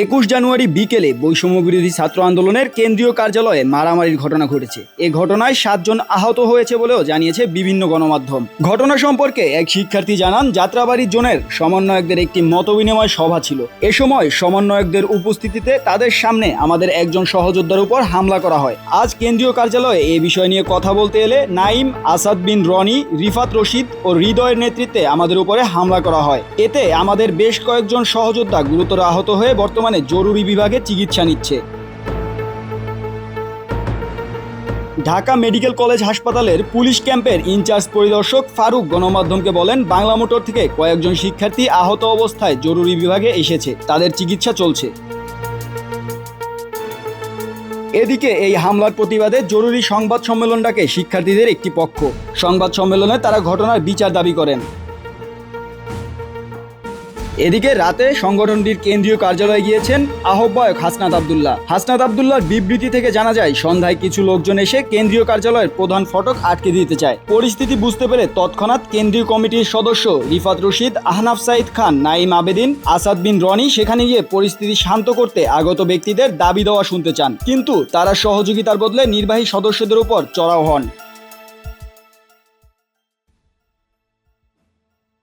21 জানুয়ারি বিকেলে বৈষম্য বিরোধী ছাত্র আন্দোলনের কেন্দ্রীয় কার্যালয়ে মারামারির ঘটনা ঘটেছে। এ ঘটনায় 7 জন আহত হয়েছে বলেও জানিয়েছে বিভিন্ন গণমাধ্যম। ঘটনা সম্পর্কে এক শিক্ষার্থী জানান, যাত্রাবাড়ি জোনের সমন্বয়কদের একটি মতবিনিময় সভা ছিল। এ সময় সমন্বয়কদের উপস্থিতিতে তাদের সামনে আমাদের একজন সহযোদ্ধার উপর হামলা করা হয়। আজ কেন্দ্রীয় কার্যালয়ে এই বিষয় নিয়ে কথা বলতে এলে নাইম, আসাদ বিন রনি, রিফাত রশিদ ও হৃদয়ের নেতৃত্বে আমাদের উপরে হামলা করা হয়। এতে আমাদের বেশ কয়েকজন সহযোদ্ধা গুরুতর আহত হয়ে বর্তমানে জরুরি বিভাগে চিকিৎসা নিচ্ছে। ঢাকা মেডিকেল কলেজ হাসপাতালের পুলিশ ক্যাম্পের ইনচার্জ পরিদর্শক ফারুক গণমাধ্যমকে বলেন, বাংলা মোটর থেকে কয়েকজন শিক্ষার্থী আহত অবস্থায় জরুরি বিভাগে এসেছে, তাদের চিকিৎসা চলছে। এদিকে এই হামলার প্রতিবাদে জরুরি সংবাদ সম্মেলন ডাকে শিক্ষার্থীদের একটি পক্ষ। সংবাদ সম্মেলনে তারা ঘটনার বিচার দাবি করেন। এদিকে রাতে সংগঠনটির কেন্দ্রীয় কার্যালয়ে গিয়েছেন আহ্বায়ক হাসনাত আবদুল্লাহ। হাসনাত আবদুল্লাহর বিবৃতি থেকে জানা যায়, সন্ধ্যায় কিছু লোকজন এসে কেন্দ্রীয় কার্যালয়ের প্রধান ফটক আটকে দিতে চায়। পরিস্থিতি বুঝতে পেরে তৎক্ষণাৎ কেন্দ্রীয় কমিটির সদস্য রিফাত রশিদ, আহনাফ সাইদ খান, নাইম আবেদিন, আসাদ বিন রনি সেখানে গিয়ে পরিস্থিতি শান্ত করতে আগত ব্যক্তিদের দাবি দেওয়া শুনতে চান, কিন্তু তারা সহযোগিতার বদলে নির্বাহী সদস্যদের উপর চড়াও হন।